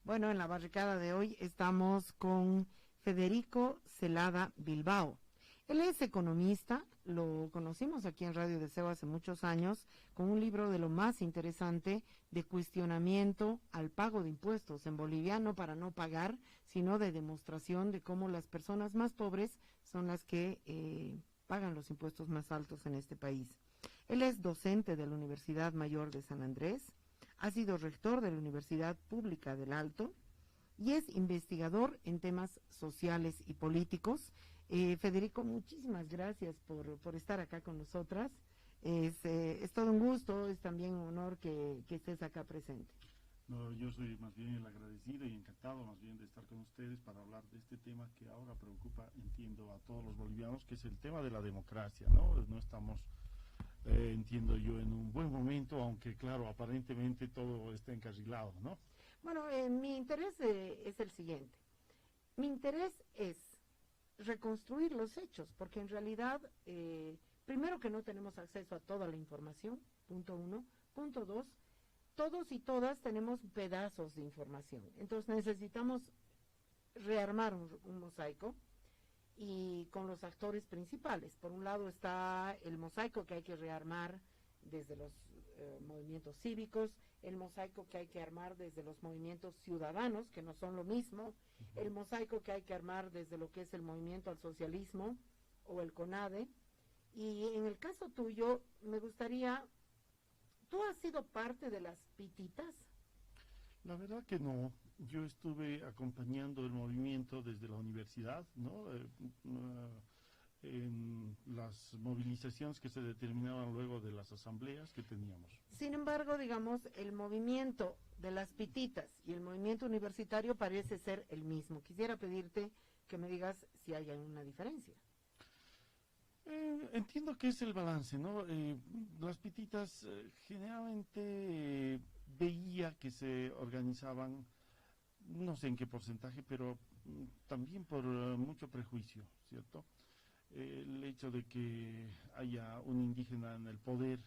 Bueno, en la barricada de hoy estamos con Federico Celada Bilbao. Él es economista, lo conocimos aquí en Radio Deseo hace muchos años, con un libro de lo más interesante de cuestionamiento al pago de impuestos en Bolivia, no para no pagar, sino de demostración de cómo las personas más pobres son las que pagan los impuestos más altos en este país. Él es docente de la Universidad Mayor de San Andrés, ha sido rector de la Universidad Pública del Alto y es investigador en temas sociales y políticos. Federico, muchísimas gracias por estar acá con nosotras. Es todo un gusto, es también un honor que estés acá presente. No, yo soy más bien el agradecido y encantado más bien de estar con ustedes para hablar de este tema que ahora preocupa, entiendo, a todos los bolivianos, que es el tema de la democracia, ¿no? No estamos, entiendo yo, en un buen momento, aunque claro, aparentemente todo está encarrilado, ¿no? Bueno, mi interés es el siguiente. Mi interés es reconstruir los hechos, porque en realidad, primero que no tenemos acceso a toda la información, punto uno. Punto dos, todos y todas tenemos pedazos de información. Entonces necesitamos rearmar un mosaico y con los actores principales. Por un lado está el mosaico que hay que rearmar desde los movimientos cívicos, el mosaico que hay que armar desde los movimientos ciudadanos, que no son lo mismo, el mosaico que hay que armar desde lo que es el movimiento al socialismo o el CONADE. Y en el caso tuyo, me gustaría, ¿tú has sido parte de las pititas? La verdad que no. Yo estuve acompañando el movimiento desde la universidad, ¿no? En las movilizaciones que se determinaban luego de las asambleas que teníamos. Sin embargo, digamos, el movimiento de las pititas y el movimiento universitario parece ser el mismo. Quisiera pedirte que me digas si hay alguna diferencia. Entiendo que es el balance, ¿no? Las pititas generalmente veía que se organizaban, no sé en qué porcentaje, pero también por mucho prejuicio, ¿cierto? El hecho de que haya un indígena en el poder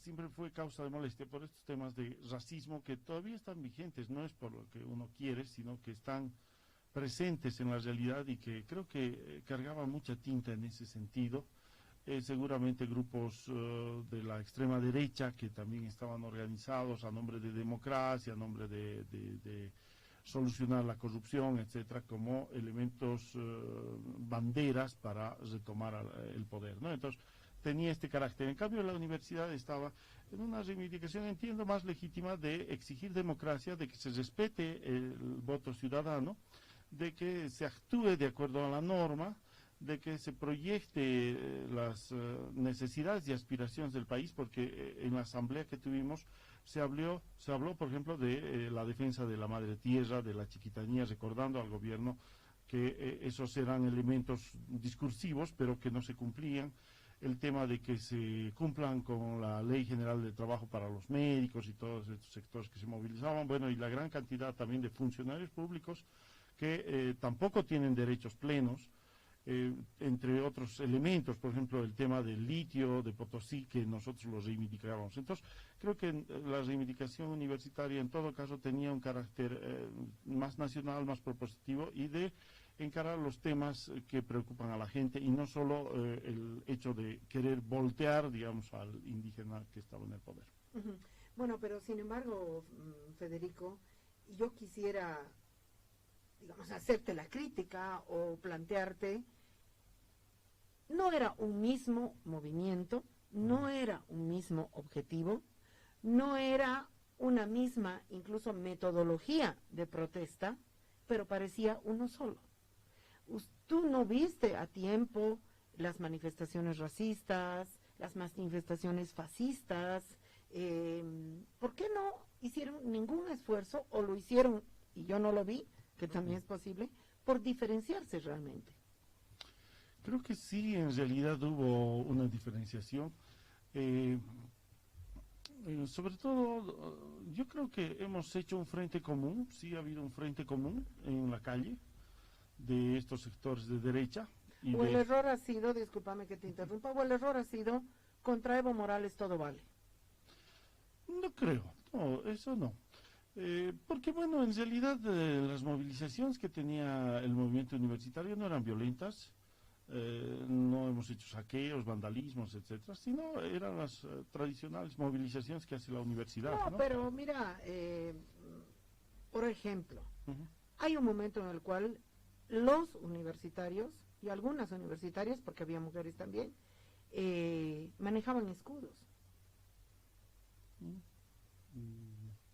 siempre fue causa de molestia por estos temas de racismo que todavía están vigentes, no es por lo que uno quiere, sino que están presentes en la realidad y que creo que cargaban mucha tinta en ese sentido. Seguramente grupos de la extrema derecha que también estaban organizados a nombre de democracia, a nombre de solucionar la corrupción, etcétera, como elementos, banderas para retomar el poder, ¿no? Entonces, tenía este carácter. En cambio, la universidad estaba en una reivindicación, entiendo, más legítima de exigir democracia, de que se respete el voto ciudadano, de que se actúe de acuerdo a la norma, de que se proyecte las necesidades y aspiraciones del país, porque en la asamblea que tuvimos se habló, por ejemplo, de la defensa de la madre tierra, de la chiquitanía, recordando al gobierno que esos eran elementos discursivos, pero que no se cumplían. El tema de que se cumplan con la Ley General de Trabajo para los médicos y todos estos sectores que se movilizaban, bueno, y la gran cantidad también de funcionarios públicos que tampoco tienen derechos plenos, entre otros elementos, por ejemplo, el tema del litio, de Potosí, que nosotros lo reivindicábamos. Entonces, creo que la reivindicación universitaria en todo caso tenía un carácter más nacional, más propositivo y de encarar los temas que preocupan a la gente y no solo el hecho de querer voltear, digamos, al indígena que estaba en el poder. Uh-huh. Bueno, pero sin embargo, Federico, yo quisiera, digamos, hacerte la crítica o plantearte, no era un mismo movimiento, no era un mismo objetivo, no era una misma, incluso metodología de protesta, pero parecía uno solo. Tú no viste a tiempo las manifestaciones racistas, las manifestaciones fascistas, ¿por qué no hicieron ningún esfuerzo o lo hicieron, y yo no lo vi, que también es posible, por diferenciarse realmente? Creo que sí, en realidad hubo una diferenciación. Sobre todo, yo creo que hemos hecho un frente común, sí ha habido un frente común en la calle de estos sectores de derecha. O el error ha sido, discúlpame que te interrumpa, o el error ha sido, contra Evo Morales todo vale. No creo, no, eso no. Porque, bueno, en realidad las movilizaciones que tenía el movimiento universitario no eran violentas, no hemos hecho saqueos, vandalismos, etcétera, sino eran las tradicionales movilizaciones que hace la universidad. No, ¿no? pero mira, por ejemplo, hay un momento en el cual los universitarios, y algunas universitarias, porque había mujeres también, manejaban escudos.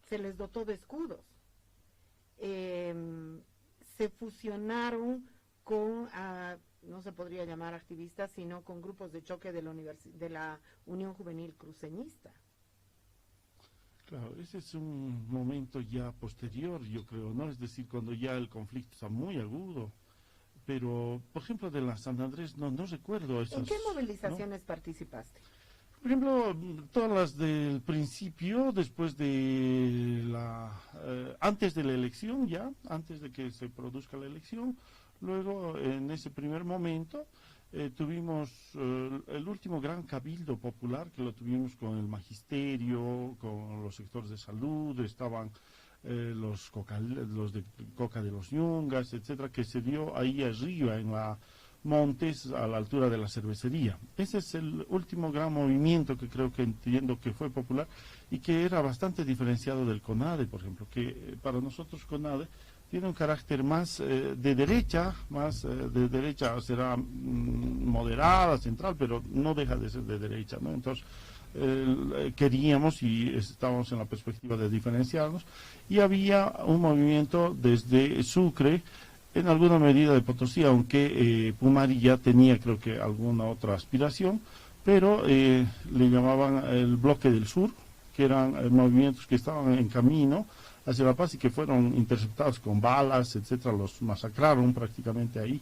Se les dotó de escudos. Se fusionaron con, no se podría llamar activistas, sino con grupos de choque de la Unión Juvenil Cruceñista. Claro, ese es un momento ya posterior, yo creo, ¿no? Es decir, cuando ya el conflicto está muy agudo. Pero, por ejemplo, de la San Andrés, no recuerdo esos. ¿En qué movilizaciones participaste? Por ejemplo, todas las del principio, después de antes de la elección ya, antes de que se produzca la elección, luego en ese primer momento tuvimos el último gran cabildo popular, que lo tuvimos con el magisterio, con los sectores de salud, estaban los de Coca de los Yungas, etcétera, que se dio ahí arriba en la Montes, a la altura de la cervecería. Ese es el último gran movimiento que creo que entiendo que fue popular y que era bastante diferenciado del CONADE, por ejemplo, que para nosotros CONADE tiene un carácter más de derecha, será moderada, central, pero no deja de ser de derecha, ¿no? Entonces, queríamos y estábamos en la perspectiva de diferenciarnos, y había un movimiento desde Sucre, en alguna medida de Potosí, aunque Pumari ya tenía, creo que, alguna otra aspiración, pero le llamaban el Bloque del Sur, que eran movimientos que estaban en camino hacia la paz y que fueron interceptados con balas, etcétera, los masacraron prácticamente ahí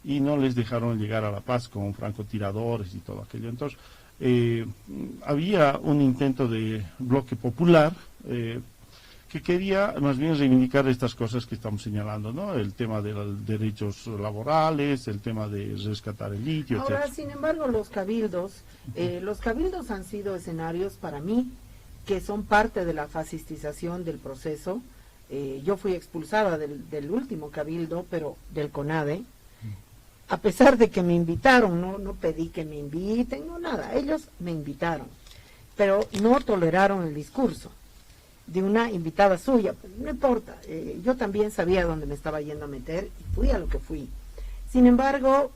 y no les dejaron llegar a la paz con francotiradores y todo aquello. Entonces, había un intento de bloque popular que quería más bien reivindicar estas cosas que estamos señalando, ¿no? El tema de los derechos laborales, el tema de rescatar el litio, Ahora, etcétera. sin embargo, los cabildos han sido escenarios para mí que son parte de la fascistización del proceso. Yo fui expulsada del último cabildo, pero del CONADE, a pesar de que me invitaron, no pedí que me inviten, no nada, ellos me invitaron, pero no toleraron el discurso de una invitada suya. No importa, yo también sabía dónde me estaba yendo a meter y fui a lo que fui. Sin embargo,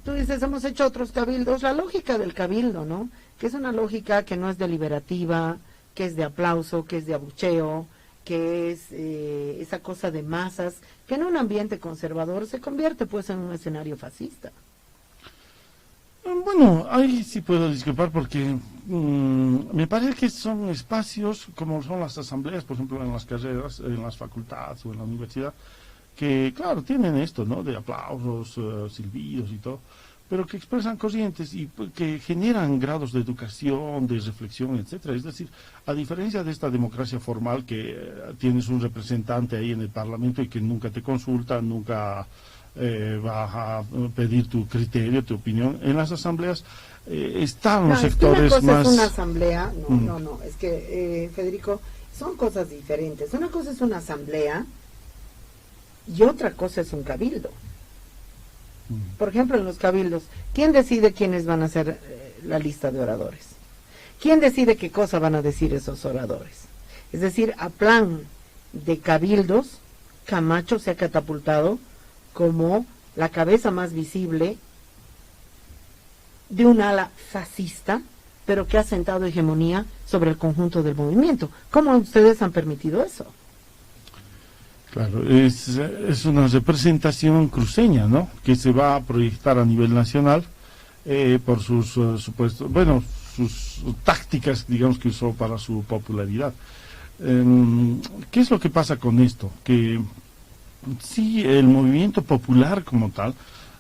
tú dices, hemos hecho otros cabildos, la lógica del cabildo, ¿no? Que es una lógica que no es deliberativa, que es de aplauso, que es de abucheo, que es esa cosa de masas, que en un ambiente conservador se convierte pues en un escenario fascista. Bueno, ahí sí puedo discrepar porque me parece que son espacios como son las asambleas, por ejemplo, en las carreras, en las facultades o en la universidad, que claro, tienen esto, ¿no? De aplausos, silbidos y todo, pero que expresan corrientes y que generan grados de educación, de reflexión, etcétera. Es decir, a diferencia de esta democracia formal que tienes un representante ahí en el Parlamento y que nunca te consulta, nunca va a pedir tu criterio, tu opinión, en las asambleas están los sectores una cosa más... es una asamblea, no, es que, Federico, son cosas diferentes. Una cosa es una asamblea y otra cosa es un cabildo. Por ejemplo, en los cabildos, ¿quién decide quiénes van a ser la lista de oradores? ¿Quién decide qué cosa van a decir esos oradores? Es decir, a plan de cabildos, Camacho se ha catapultado como la cabeza más visible de un ala fascista, pero que ha sentado hegemonía sobre el conjunto del movimiento. ¿Cómo ustedes han permitido eso? Claro, es una representación cruceña, ¿no? Que se va a proyectar a nivel nacional por sus supuestos, bueno, sus tácticas, digamos, que usó para su popularidad. ¿Qué es lo que pasa con esto? Que sí, el movimiento popular como tal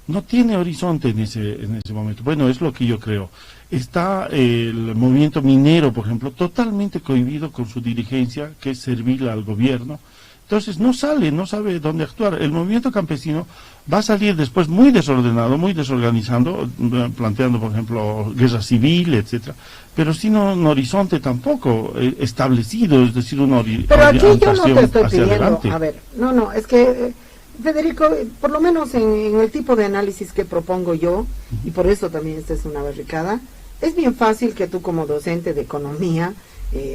no tiene horizonte en ese momento. Bueno, es lo que yo creo. Está el movimiento minero, por ejemplo, totalmente cohibido con su dirigencia, que es servil al gobierno, Entonces no sabe dónde actuar. El movimiento campesino va a salir después muy desordenado, muy desorganizando, planteando, por ejemplo, guerra civil, etcétera, pero sin un horizonte tampoco establecido, es decir, una Pero aquí yo no te estoy hacia pidiendo, adelante. a ver, no, es que, Federico, por lo menos en el tipo de análisis que propongo yo, y por eso también esta es una barricada, es bien fácil que tú como docente de economía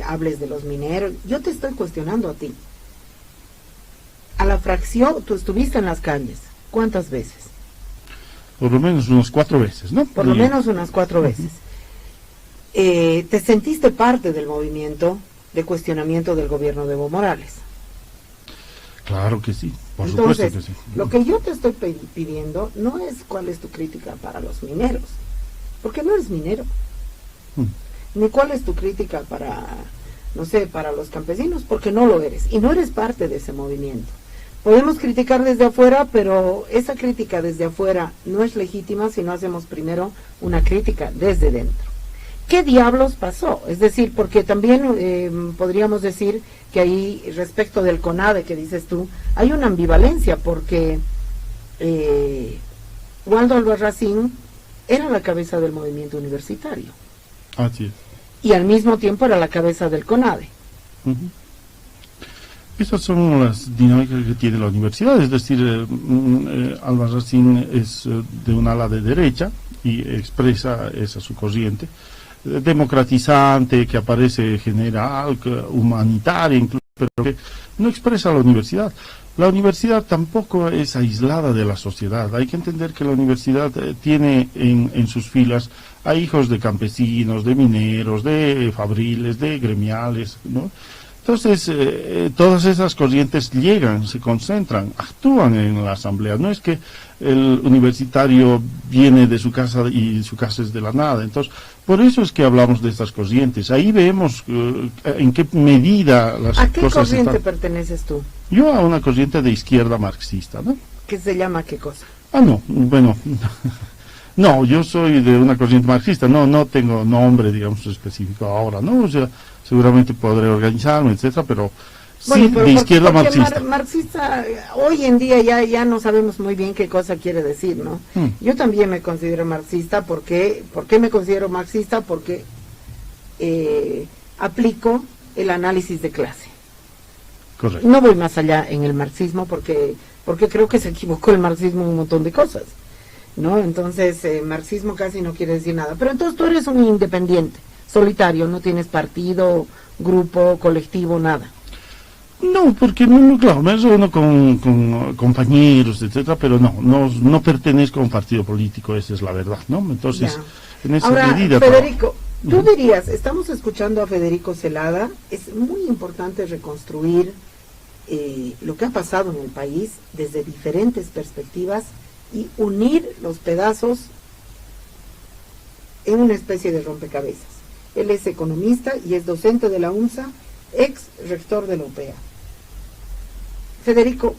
hables de los mineros. Yo te estoy cuestionando a ti. A la fracción, tú estuviste en las calles, ¿cuántas veces? Por lo menos unas 4 veces, ¿no? Por lo menos unas 4 veces. ¿Te sentiste parte del movimiento de cuestionamiento del gobierno de Evo Morales? Claro que sí, por Entonces, supuesto que sí. lo que yo te estoy pidiendo no es cuál es tu crítica para los mineros, porque no eres minero, ni cuál es tu crítica para, no sé, para los campesinos, porque no lo eres, y no eres parte de ese movimiento. Podemos criticar desde afuera, pero esa crítica desde afuera no es legítima si no hacemos primero una crítica desde dentro. ¿Qué diablos pasó? Es decir, porque también podríamos decir que ahí, respecto del CONADE que dices tú, hay una ambivalencia, porque Waldo Albarracín era la cabeza del movimiento universitario. Así es. Y al mismo tiempo era la cabeza del CONADE. Esas son las dinámicas que tiene la universidad, es decir, Albarracín es de un ala de derecha y expresa esa su corriente, democratizante, que aparece general, humanitaria incluso, pero que no expresa la universidad. La universidad tampoco es aislada de la sociedad. Hay que entender que la universidad tiene en sus filas a hijos de campesinos, de mineros, de fabriles, de gremiales, ¿no? Entonces, todas esas corrientes llegan, se concentran, actúan en la asamblea. No es que el universitario viene de su casa y su casa es de la nada. Entonces, por eso es que hablamos de estas corrientes. Ahí vemos en qué medida las cosas ¿A qué corriente perteneces tú? Yo a una corriente de izquierda marxista, ¿no? ¿Qué se llama qué cosa? No, bueno, no, yo soy de una corriente marxista, no tengo nombre, digamos, específico ahora, ¿no? O sea, seguramente podré organizarme, etcétera, pero bueno, sí pero de izquierda marxista. Marxista, hoy en día ya no sabemos muy bien qué cosa quiere decir, ¿no? Yo también me considero marxista. ¿Por qué me considero marxista? Porque aplico el análisis de clase. Correcto. No voy más allá en el marxismo porque creo que se equivocó el marxismo en un montón de cosas, ¿no? Entonces, marxismo casi no quiere decir nada. Pero entonces tú eres un independiente, solitario, no tienes partido, grupo, colectivo, nada. No, porque claro, me reúno con compañeros, etcétera, pero no pertenezco a un partido político, esa es la verdad, ¿no? Entonces, en esa medida... Federico, tú dirías, estamos escuchando a Federico Celada, es muy importante reconstruir lo que ha pasado en el país desde diferentes perspectivas y unir los pedazos en una especie de rompecabezas. Él es economista y es docente de la UNSA, ex rector de la UPEA. Federico,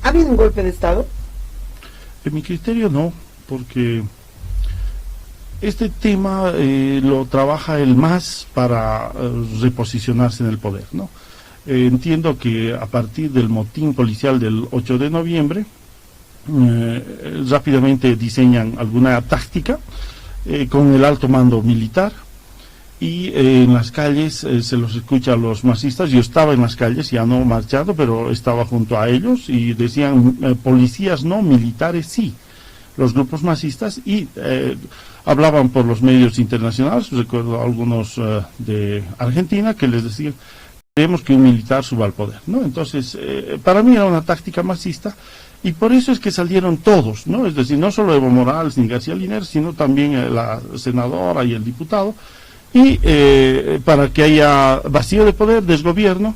¿ha habido un golpe de Estado? En mi criterio no, porque este tema lo trabaja el MAS para reposicionarse en el poder, ¿no? Entiendo que a partir del motín policial del 8 de noviembre, rápidamente diseñan alguna táctica con el alto mando militar, y en las calles se los escucha a los masistas. Yo estaba en las calles, ya no marchando, pero estaba junto a ellos y decían policías no, militares sí, los grupos masistas, y hablaban por los medios internacionales. Recuerdo algunos de Argentina que les decían: queremos que un militar suba al poder, ¿no? Entonces, para mí era una táctica masista, y por eso es que salieron todos, ¿no? Es decir, no solo Evo Morales ni García Linera, sino también la senadora y el diputado, y para que haya vacío de poder, desgobierno,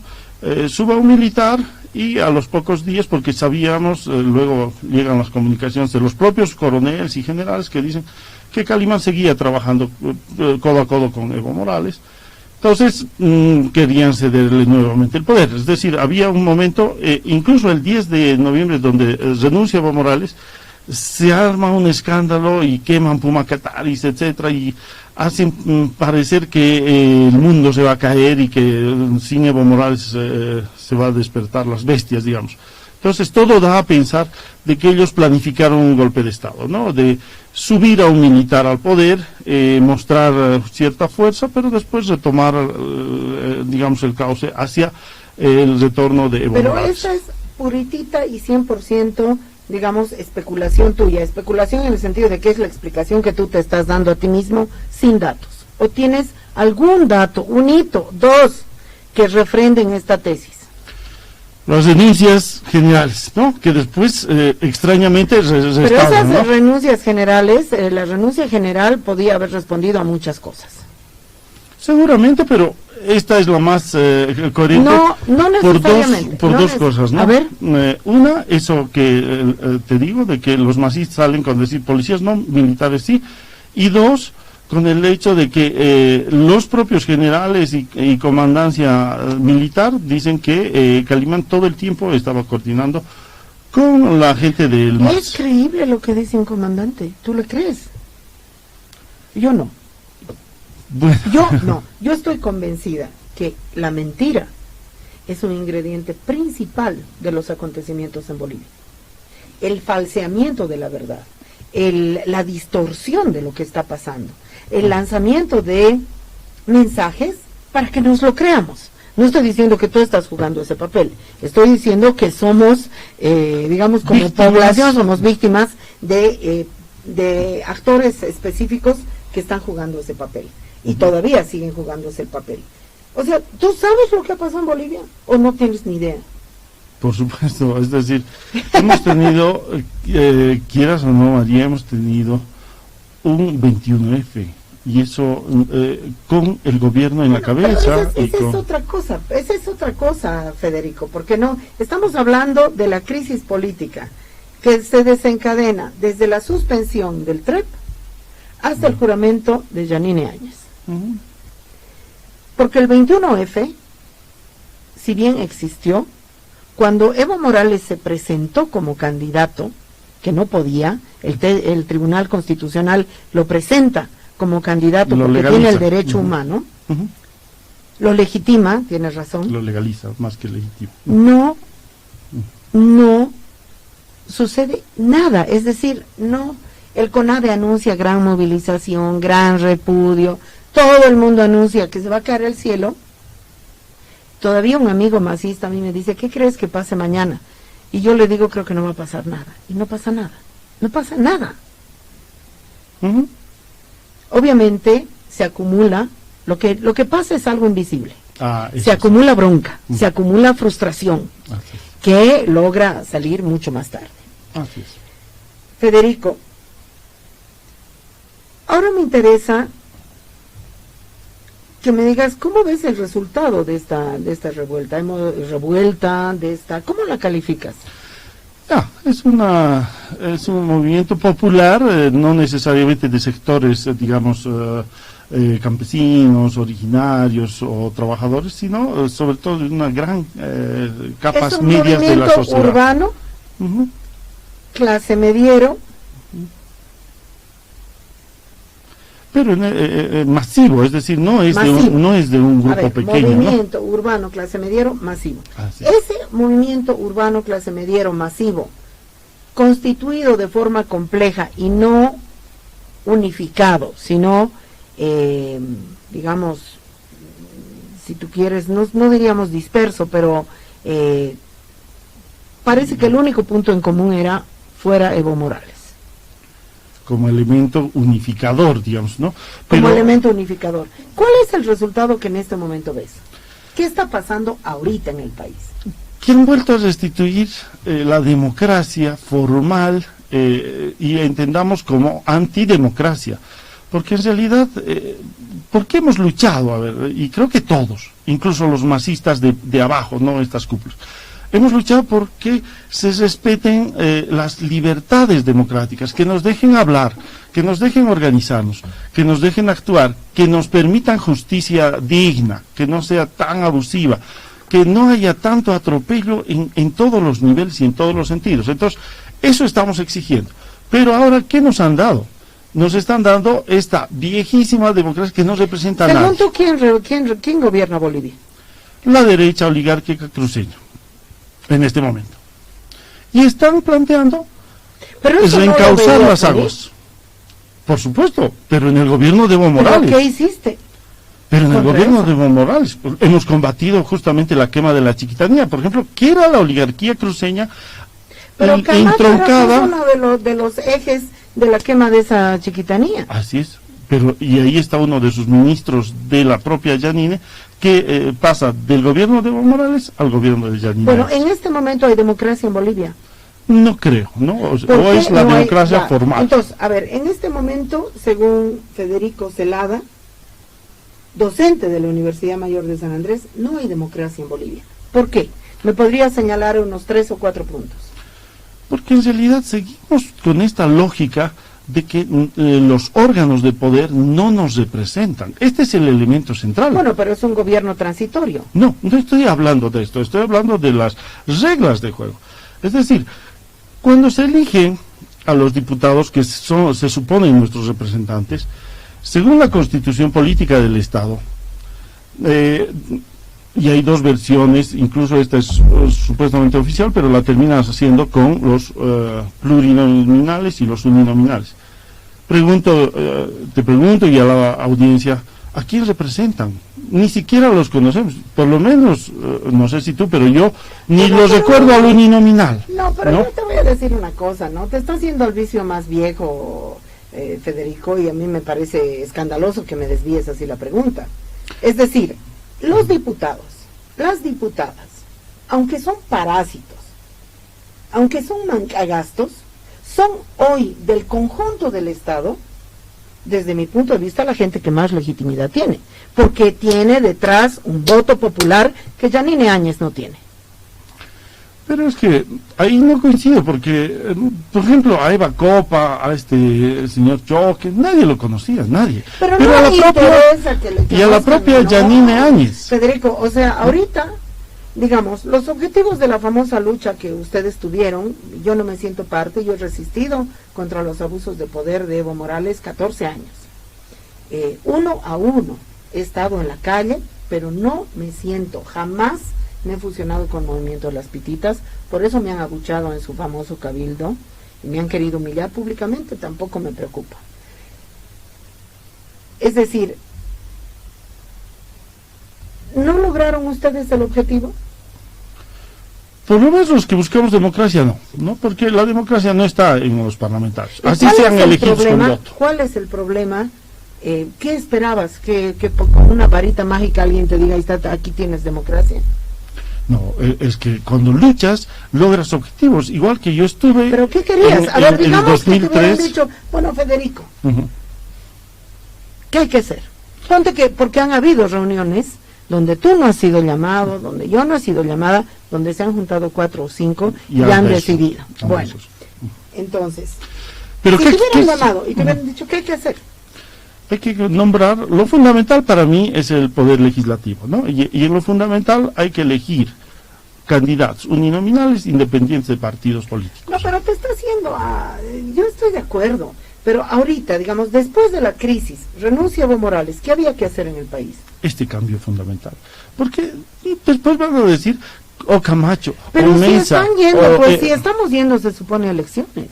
suba un militar, y a los pocos días, porque sabíamos, luego llegan las comunicaciones de los propios coroneles y generales que dicen que Calimán seguía trabajando codo a codo con Evo Morales. Entonces querían cederle nuevamente el poder. Es decir, había un momento, incluso el 10 de noviembre, donde renuncia Evo Morales, se arma un escándalo y queman Pumacataris, etcétera, y hacen parecer que el mundo se va a caer y que sin Evo Morales se va a despertar las bestias, digamos. Entonces todo da a pensar de que ellos planificaron un golpe de Estado, ¿no? De subir a un militar al poder, mostrar cierta fuerza, pero después retomar, digamos, el cauce hacia el retorno de Evo Morales. Pero esa es puritita y 100%, digamos, especulación tuya. Especulación en el sentido de que es la explicación que tú te estás dando a ti mismo sin datos. ¿O tienes algún dato, un hito, dos, que refrenden esta tesis? Las renuncias generales, ¿no? Que después, extrañamente, Pero esas renuncias generales, la renuncia general podía haber respondido a muchas cosas. Seguramente, pero esta es la más coherente no necesariamente, por dos cosas, ¿no? A ver. Una, eso que te digo, de que los masistas salen con decir policías no, militares sí. Y dos, con el hecho de que los propios generales y comandancia militar dicen que Calimán todo el tiempo estaba coordinando con la gente del MAS. Es creíble lo que dice un comandante, ¿tú le crees? Yo no. Bueno. Yo estoy convencida que la mentira es un ingrediente principal de los acontecimientos en Bolivia. El falseamiento de la verdad, la distorsión de lo que está pasando, el lanzamiento de mensajes para que nos lo creamos. No estoy diciendo que tú estás jugando ese papel, estoy diciendo que somos, digamos, como población, somos víctimas de actores específicos que están jugando ese papel y todavía siguen jugando ese papel. O sea, ¿tú sabes lo que ha pasado en Bolivia o no tienes ni idea? Por supuesto, es decir, hemos tenido, quieras o no, María, hemos tenido un 21F y eso con el gobierno en la cabeza. Esa es otra cosa, Federico, porque no, estamos hablando de la crisis política que se desencadena desde la suspensión del TREP hasta el juramento de Yanine Áñez. Porque el 21F, si bien existió, cuando Evo Morales se presentó como candidato, que no podía, el Tribunal Constitucional lo presenta como candidato porque legaliza. Tiene el derecho humano, lo legitima, tienes razón. Lo legaliza, más que legítimo. No sucede nada, es decir, no, el CONADE anuncia gran movilización, gran repudio, todo el mundo anuncia que se va a caer el cielo. Todavía un amigo masista a mí me dice, ¿qué crees que pase mañana? Y yo le digo, creo que no va a pasar nada. Y no pasa nada. No pasa nada. Obviamente se acumula, lo que pasa es algo invisible. Se acumula bronca, se acumula frustración, que logra salir mucho más tarde. Así es. Federico, ahora me interesa que me digas, ¿cómo ves el resultado de esta revuelta? ¿Cómo la calificas? Es un movimiento popular, no necesariamente de sectores, digamos, campesinos, originarios o trabajadores, sino sobre todo de una gran capas medias de la sociedad. ¿Es un movimiento urbano, clase mediero? Pero masivo, es decir, no es de un grupo pequeño. Movimiento urbano clase mediero masivo. Ese movimiento urbano clase mediero masivo, constituido de forma compleja y no unificado, sino, digamos, si tú quieres, no diríamos disperso, pero parece que el único punto en común fuera Evo Morales. Como elemento unificador, digamos, ¿no? Como elemento unificador. ¿Cuál es el resultado que en este momento ves? ¿Qué está pasando ahorita en el país? Que han vuelto a restituir la democracia formal y entendamos como antidemocracia. Porque en realidad, ¿por qué hemos luchado? A ver, y creo que todos, incluso los masistas de abajo, no estas cúpulas. Hemos luchado porque se respeten las libertades democráticas, que nos dejen hablar, que nos dejen organizarnos, que nos dejen actuar, que nos permitan justicia digna, que no sea tan abusiva, que no haya tanto atropello en todos los niveles y en todos los sentidos. Entonces, eso estamos exigiendo. Pero ahora, ¿qué nos han dado? Nos están dando esta viejísima democracia que no representa nada. Según tú, ¿quién gobierna Bolivia? La derecha oligárquica cruceña, en este momento. Y están planteando reencauzar las aguas. Por supuesto, pero en el gobierno de Evo Morales. ¿Pero qué hiciste? Pero en el gobierno de Evo Morales hemos combatido justamente la quema de la chiquitanía. Por ejemplo, que era la oligarquía cruceña entroncada. Es uno de los ejes de la quema de esa chiquitanía. Así es. Pero, y ahí está uno de sus ministros de la propia Yanine, que pasa del gobierno de Evo Morales al gobierno de Yanine. Bueno, en este momento hay democracia en Bolivia. No creo, ¿no? O es la democracia formal. Entonces, a ver, en este momento, según Federico Celada, docente de la Universidad Mayor de San Andrés, no hay democracia en Bolivia. ¿Por qué? ¿Me podría señalar unos 3 o 4 puntos? Porque en realidad seguimos con esta lógica de que los órganos de poder no nos representan. Este es el elemento central. Bueno, pero es un gobierno transitorio. No estoy hablando de esto, estoy hablando de las reglas de juego. Es decir, cuando se eligen a los diputados que se suponen nuestros representantes, según la Constitución Política del Estado, y hay dos versiones, incluso esta es supuestamente oficial, pero la terminas haciendo con los plurinominales y los uninominales. Te pregunto y a la audiencia, ¿a quién representan? Ni siquiera los conocemos, por lo menos, no sé si tú, pero yo ni los recuerdo al uninominal. No, pero yo te voy a decir una cosa, ¿no? Te está haciendo el vicio más viejo, Federico, y a mí me parece escandaloso que me desvíes así la pregunta. Es decir, los diputados, las diputadas, aunque son parásitos, aunque son mancagastos, son hoy del conjunto del Estado, desde mi punto de vista, la gente que más legitimidad tiene, porque tiene detrás un voto popular que Yanine Áñez no tiene. Pero es que ahí no coincido, porque, por ejemplo, a Eva Copa, a este señor Choque, nadie lo conocía, nadie. Pero no a la propia, y a la propia Yanine Áñez. Federico, o sea, ahorita, digamos, los objetivos de la famosa lucha que ustedes tuvieron, yo no me siento parte, yo he resistido contra los abusos de poder de Evo Morales 14 años. Uno a uno he estado en la calle, pero no me siento, jamás me he fusionado con Movimiento de las Pititas, por eso me han abuchado en su famoso cabildo y me han querido humillar públicamente, tampoco me preocupa. Es decir, ¿no lograron ustedes el objetivo? Por lo menos los que buscamos democracia no, porque la democracia no está en los parlamentarios, así sean elegidos con voto. ¿Cuál es el problema? ¿Qué esperabas? ¿Que con una varita mágica alguien te diga, aquí tienes democracia? No, es que cuando luchas, logras objetivos, igual que yo estuve... ¿Pero qué querías? A ver, digamos que te hubieran dicho, bueno, Federico, ¿qué hay que hacer? Ponte que, porque han habido reuniones donde tú no has sido llamado, donde yo no he sido llamada, donde se han juntado 4 o 5 y han decidido. Bueno, entonces, pero si te hubieran llamado y te hubieran dicho, ¿qué hay que hacer? Hay que nombrar, lo fundamental para mí es el poder legislativo, ¿no? Y en lo fundamental hay que elegir candidatos uninominales independientes de partidos políticos. No, pero te está haciendo, yo estoy de acuerdo, pero ahorita, digamos, después de la crisis, renuncia Evo Morales, ¿qué había que hacer en el país? Este cambio fundamental, porque después van a decir, Camacho, pero o si Mesa, están yendo, pues si estamos yendo, se supone, a elecciones.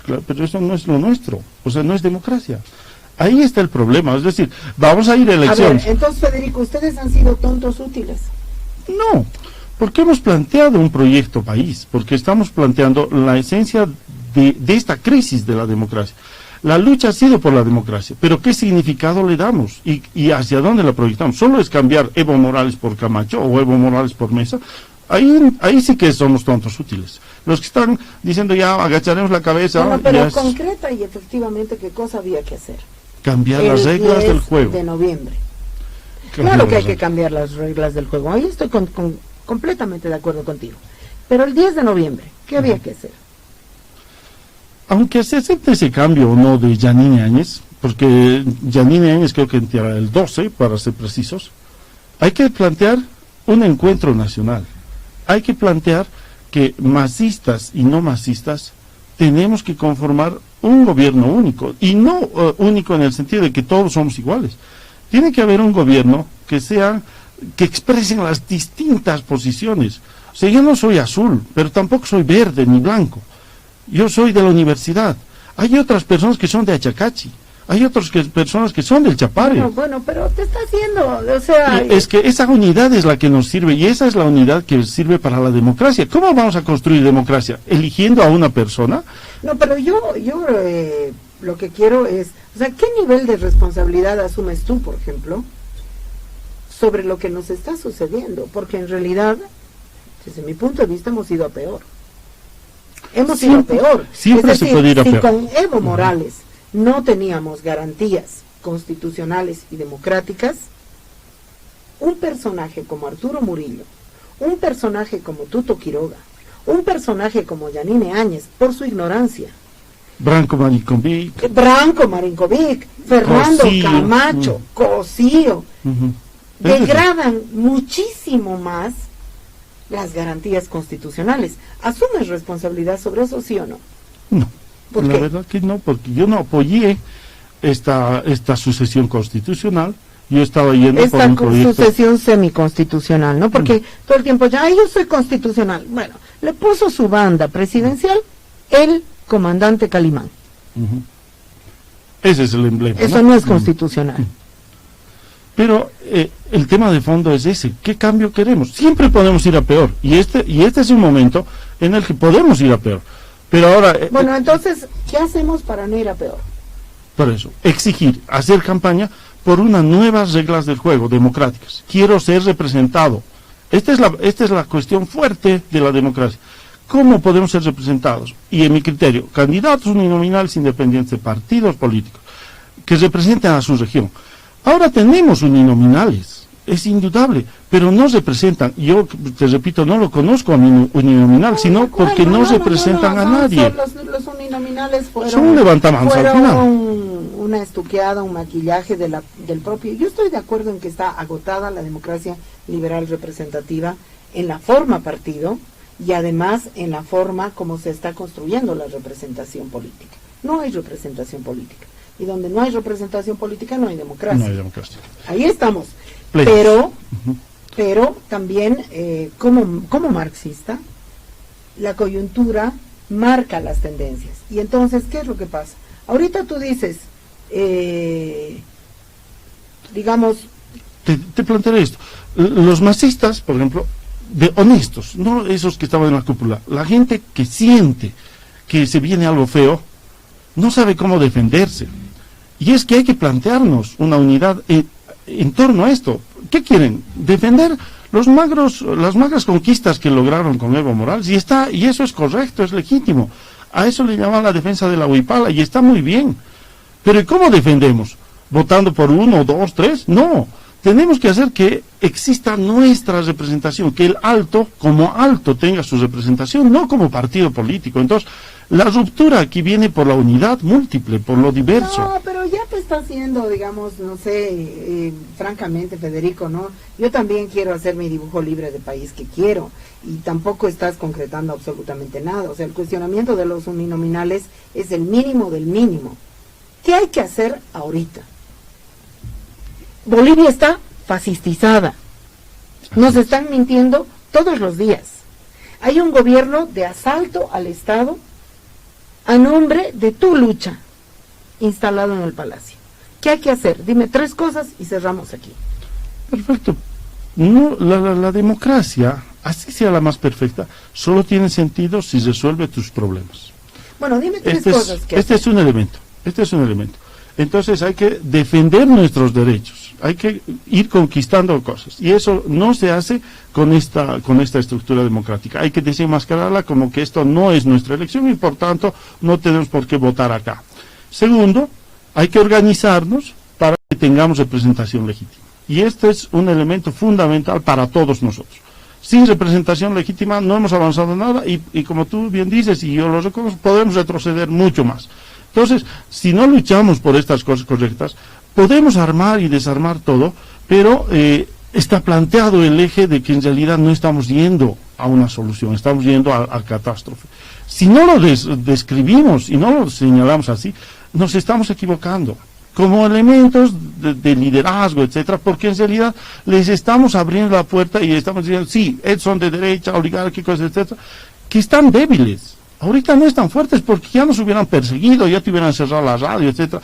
Claro, pero eso no es lo nuestro, o sea, no es democracia. Ahí está el problema, es decir, vamos a ir a elecciones. A ver, entonces, Federico, ¿ustedes han sido tontos útiles? No, porque hemos planteado un proyecto país, porque estamos planteando la esencia de esta crisis de la democracia. La lucha ha sido por la democracia, pero ¿qué significado le damos? ¿Y hacia dónde la proyectamos? ¿Solo es cambiar Evo Morales por Camacho o Evo Morales por Mesa? Ahí sí que somos tontos útiles. Los que están diciendo ya agacharemos la cabeza... Bueno, pero concreta y efectivamente, ¿qué cosa había que hacer? Cambiar las reglas del juego. De noviembre. Claro que hay que cambiar las reglas del juego. Ahí estoy completamente de acuerdo contigo. Pero el 10 de noviembre, ¿qué había que hacer? Aunque se acepte ese cambio o no de Yanine Áñez, porque Yanine Áñez creo que entra el 12, para ser precisos, hay que plantear un encuentro nacional. Hay que plantear que masistas y no masistas tenemos que conformar un gobierno único, y no único en el sentido de que todos somos iguales. Tiene que haber un gobierno que expresen las distintas posiciones. O sea, yo no soy azul, pero tampoco soy verde ni blanco. Yo soy de la universidad. Hay otras personas que son de Achacachi. Hay otras personas que son del Chapare. Bueno, pero te está haciendo, o sea... Es que esa unidad es la que nos sirve, y esa es la unidad que sirve para la democracia. ¿Cómo vamos a construir democracia? ¿Eligiendo a una persona? No, pero yo lo que quiero es, o sea, ¿qué nivel de responsabilidad asumes tú, por ejemplo, sobre lo que nos está sucediendo? Porque en realidad, desde mi punto de vista, hemos ido a peor. Hemos ido a peor. Siempre se puede ir a peor. Si con Evo Morales no teníamos garantías constitucionales y democráticas, un personaje como Arturo Murillo, un personaje como Tuto Quiroga, un personaje como Yanine Áñez, por su ignorancia, Branco Marinkovic, Fernando Cosío, Camacho, Cosío, degradan muchísimo más las garantías constitucionales. ¿Asumes responsabilidad sobre eso, sí o no? No. ¿Por La qué? verdad que no, porque yo no apoyé esta sucesión constitucional. Yo estaba yendo por un proyecto... sucesión semiconstitucional, ¿no? Porque todo el tiempo ya, yo soy constitucional. Bueno, le puso su banda presidencial el comandante Calimán. Ese es el emblema. Eso no es constitucional. Pero el tema de fondo es ese. ¿Qué cambio queremos? Siempre podemos ir a peor. Y este es un momento en el que podemos ir a peor. Pero ahora... Bueno, entonces, ¿qué hacemos para no ir a peor? Por eso, exigir, hacer campaña por unas nuevas reglas del juego democráticas. Quiero ser representado. Esta es la cuestión fuerte de la democracia. ¿Cómo podemos ser representados? Y en mi criterio, candidatos uninominales independientes de partidos políticos que representen a su región. Ahora tenemos uninominales, es indudable, pero no representan. Yo te repito, no lo conozco a mi uninominal, sino porque no representan a nadie. Los uninominales fueron... Son un levantamanos al final. Una estuqueada, un maquillaje del propio... Yo estoy de acuerdo en que está agotada la democracia liberal representativa en la forma partido y además en la forma como se está construyendo la representación política. No hay representación política. Y donde no hay representación política no hay democracia. No hay democracia. Ahí estamos. Plenos. Pero también, como marxista, la coyuntura marca las tendencias. Y entonces, ¿qué es lo que pasa? Ahorita tú dices, digamos... Te plantearé esto. Los masistas, por ejemplo, honestos, no esos que estaban en la cúpula, la gente que siente que se viene algo feo, no sabe cómo defenderse. Y es que hay que plantearnos una unidad en torno a esto. ¿Qué quieren? Defender las magras conquistas que lograron con Evo Morales, y eso es correcto, es legítimo. A eso le llaman la defensa de la huipala, y está muy bien. Pero ¿y cómo defendemos? ¿Votando por 1, 2, 3? No. Tenemos que hacer que exista nuestra representación, que el alto, como alto, tenga su representación, no como partido político. Entonces, la ruptura aquí viene por la unidad múltiple, por lo diverso. No, pero ya te está haciendo, digamos, no sé, francamente, Federico, ¿no? Yo también quiero hacer mi dibujo libre de país que quiero, y tampoco estás concretando absolutamente nada. O sea, el cuestionamiento de los uninominales es el mínimo del mínimo. ¿Qué hay que hacer ahorita? Bolivia está fascistizada. Nos están mintiendo todos los días. Hay un gobierno de asalto al Estado a nombre de tu lucha, instalado en el Palacio. ¿Qué hay que hacer? Dime 3 cosas y cerramos aquí. Perfecto. No, la democracia, así sea la más perfecta, solo tiene sentido si resuelve tus problemas. Bueno, dime 3 cosas que este es un elemento. Entonces hay que defender nuestros derechos, hay que ir conquistando cosas, y eso no se hace con esta estructura democrática. Hay que desenmascararla como que esto no es nuestra elección y por tanto no tenemos por qué votar acá. Segundo, hay que organizarnos para que tengamos representación legítima, y este es un elemento fundamental para todos nosotros. Sin representación legítima no hemos avanzado nada, y como tú bien dices, y yo lo reconozco, podemos retroceder mucho más. Entonces, si no luchamos por estas cosas correctas, podemos armar y desarmar todo, pero está planteado el eje de que en realidad no estamos yendo a una solución, estamos yendo a catástrofe. Si no lo describimos y no lo señalamos así, nos estamos equivocando como elementos de liderazgo, etcétera, porque en realidad les estamos abriendo la puerta y estamos diciendo, sí, son de derecha, oligárquicos, etcétera, que están débiles. Ahorita no están fuertes porque ya nos hubieran perseguido, ya te hubieran cerrado la radio, etcétera.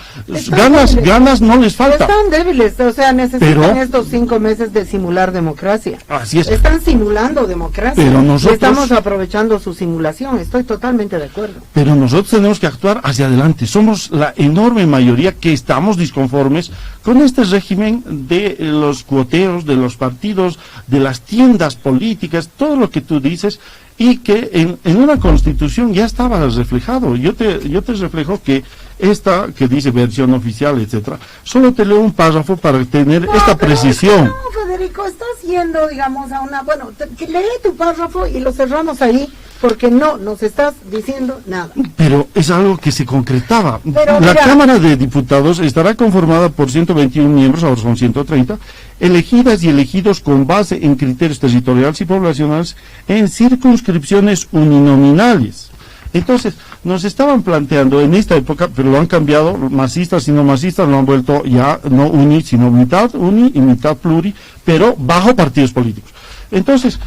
Ganas no les falta. Están débiles, o sea, necesitan estos 5 meses de simular democracia. Así es. Están simulando democracia. Pero nosotros estamos aprovechando su simulación, estoy totalmente de acuerdo. Pero nosotros tenemos que actuar hacia adelante. Somos la enorme mayoría que estamos disconformes con este régimen de los cuoteos, de los partidos, de las tiendas políticas, todo lo que tú dices, y que en una constitución ya estaba reflejado. Yo te reflejo que esta que dice versión oficial, etcétera, solo te leo un párrafo para tener esta precisión. No, Federico, estás yendo, digamos, a una... Bueno, lee tu párrafo y lo cerramos ahí, porque no nos estás diciendo nada. Pero es algo que se concretaba. Pero, la Cámara de Diputados estará conformada por 121 miembros, ahora son 130, elegidas y elegidos con base en criterios territoriales y poblacionales en circunscripciones uninominales. Entonces, nos estaban planteando en esta época, pero lo han cambiado, masistas y no masistas, lo han vuelto ya no uni, sino mitad uni y mitad pluri, pero bajo partidos políticos. Entonces,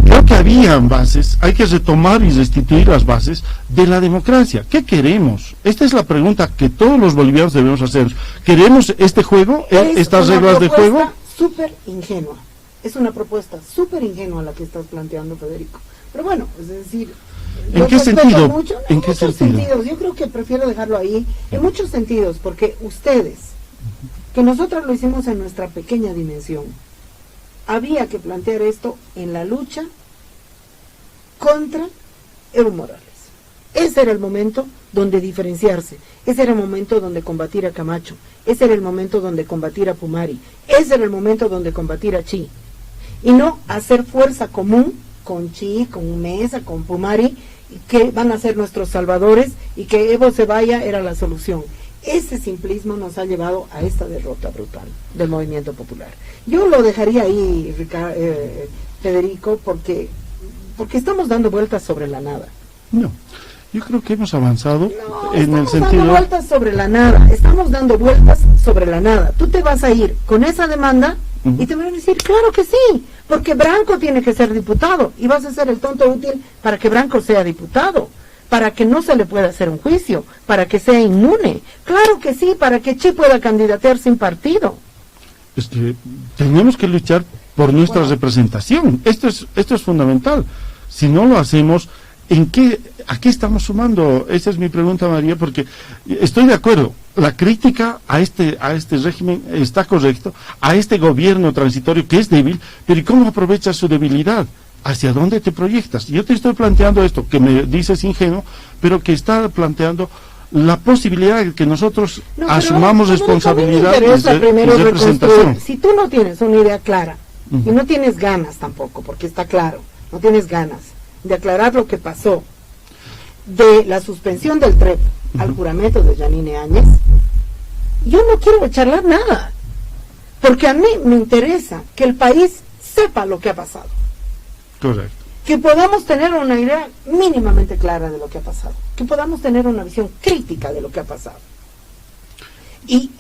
creo que habían bases, hay que retomar y restituir las bases de la democracia. ¿Qué queremos? Esta es la pregunta que todos los bolivianos debemos hacer. ¿Queremos este juego, estas reglas de juego? Súper ingenua. Es una propuesta súper ingenua la que estás planteando, Federico. Pero bueno, es decir... ¿En qué sentido? Mucho, ¿En qué sentidos. Yo creo que prefiero dejarlo ahí, en muchos sentidos, porque ustedes, que nosotros lo hicimos en nuestra pequeña dimensión, había que plantear esto en la lucha contra Evo Morales. Ese era el momento donde diferenciarse, ese era el momento donde combatir a Camacho, ese era el momento donde combatir a Pumari, ese era el momento donde combatir a Chi, y no hacer fuerza común con Chi, con Mesa, con Pumari, que van a ser nuestros salvadores y que Evo se vaya era la solución. Ese simplismo nos ha llevado a esta derrota brutal del movimiento popular. Yo lo dejaría ahí, Federico, porque estamos dando vueltas sobre la nada. No, yo creo que hemos avanzado en el sentido... Estamos dando vueltas sobre la nada, estamos dando vueltas sobre la nada. Tú te vas a ir con esa demanda y te van a decir, claro que sí, porque Branco tiene que ser diputado y vas a ser el tonto útil para que Branco sea diputado, para que no se le pueda hacer un juicio, para que sea inmune. Claro que sí, para que Chi pueda candidatear sin partido. Tenemos que luchar por nuestra representación. Esto es fundamental. Si no lo hacemos, ¿a qué estamos sumando? Esa es mi pregunta, María, porque estoy de acuerdo. La crítica a este régimen está correcto, a este gobierno transitorio que es débil, pero ¿y cómo aprovechas su debilidad? ¿Hacia dónde te proyectas? Yo te estoy planteando esto, que me dices ingenuo, pero que está planteando la posibilidad de que nosotros asumamos responsabilidad y representación. Si tú no tienes una idea clara, y no tienes ganas tampoco, porque está claro, no tienes ganas de aclarar lo que pasó, de la suspensión del TREP al juramento de Yanine Áñez, yo no quiero charlar nada, porque a mí me interesa que el país sepa lo que ha pasado. Correcto. Que podamos tener una idea mínimamente clara de lo que ha pasado, que podamos tener una visión crítica de lo que ha pasado. Y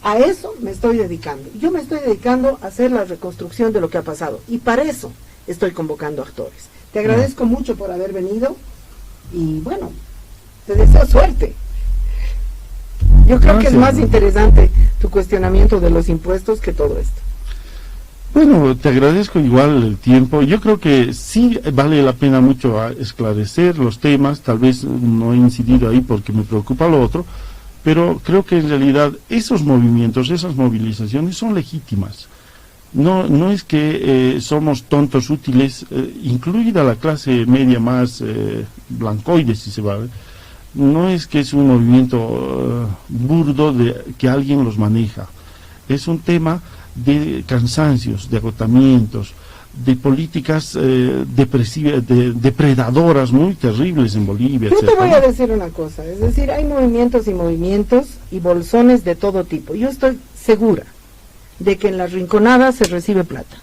a eso me estoy dedicando. Yo me estoy dedicando a hacer la reconstrucción de lo que ha pasado, y para eso estoy convocando actores. Te agradezco mucho por haber venido, y bueno, te deseo suerte. Yo creo que es más interesante tu cuestionamiento de los impuestos que todo esto. Bueno, te agradezco igual el tiempo. Yo creo que sí vale la pena mucho esclarecer los temas. Tal vez no he incidido ahí porque me preocupa lo otro, pero creo que en realidad esos movimientos, esas movilizaciones son legítimas. No es que somos tontos útiles, incluida la clase media más blancoide, si se vale. No es que es un movimiento burdo que alguien los maneja. Es un tema de cansancios, de agotamientos, de políticas depredadoras muy terribles en Bolivia. Yo te voy a decir una cosa, es decir, hay movimientos y bolsones de todo tipo. Yo estoy segura de que en las rinconadas se recibe plata.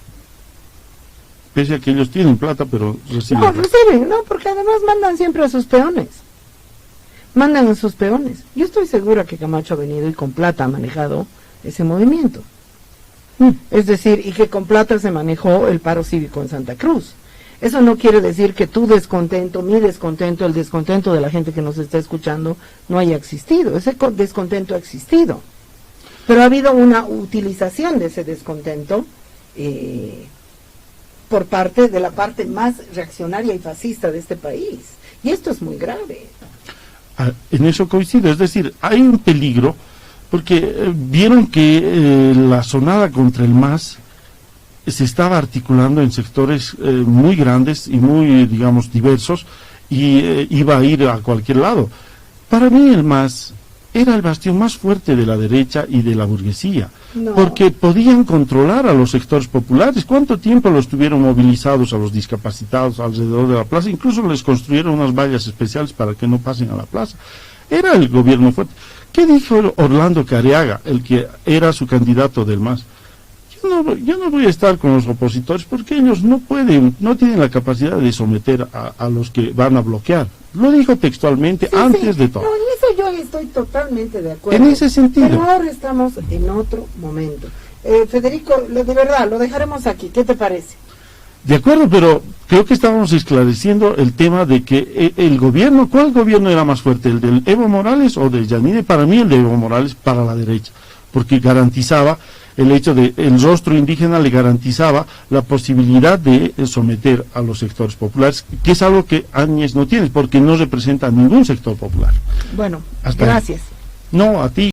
pese a que ellos tienen plata, pero reciben. No, reciben, no, porque además mandan siempre a sus peones. Mandan a sus peones. Yo estoy segura que Camacho ha venido y con plata ha manejado ese movimiento. Es decir, y que con plata se manejó el paro cívico en Santa Cruz. Eso no quiere decir que tu descontento, mi descontento, el descontento de la gente que nos está escuchando no haya existido. Ese descontento ha existido. Pero ha habido una utilización de ese descontento por parte de la parte más reaccionaria y fascista de este país. Y esto es muy grave. En eso coincido, es decir, hay un peligro, porque vieron que la sonada contra el MAS se estaba articulando en sectores muy grandes y muy, digamos, diversos, y iba a ir a cualquier lado. Para mí el MAS era el bastión más fuerte de la derecha y de la burguesía, porque podían controlar a los sectores populares. ¿Cuánto tiempo los tuvieron movilizados a los discapacitados alrededor de la plaza? Incluso les construyeron unas vallas especiales para que no pasen a la plaza. Era el gobierno fuerte. ¿Qué dijo Orlando Careaga, el que era su candidato del MAS? Yo no voy a estar con los opositores porque ellos no tienen la capacidad de someter a los que van a bloquear. Lo dijo textualmente antes de todo. No, en eso yo estoy totalmente de acuerdo. En ese sentido. Pero ahora estamos en otro momento. Federico, de verdad, lo dejaremos aquí. ¿Qué te parece? De acuerdo, pero creo que estábamos esclareciendo el tema de que el gobierno, ¿cuál gobierno era más fuerte? ¿El del Evo Morales o del Yanine? Para mí el de Evo Morales para la derecha, porque garantizaba el hecho de el rostro indígena, le garantizaba la posibilidad de someter a los sectores populares, que es algo que Áñez no tiene, porque no representa a ningún sector popular. Bueno, Hasta gracias. No, a ti.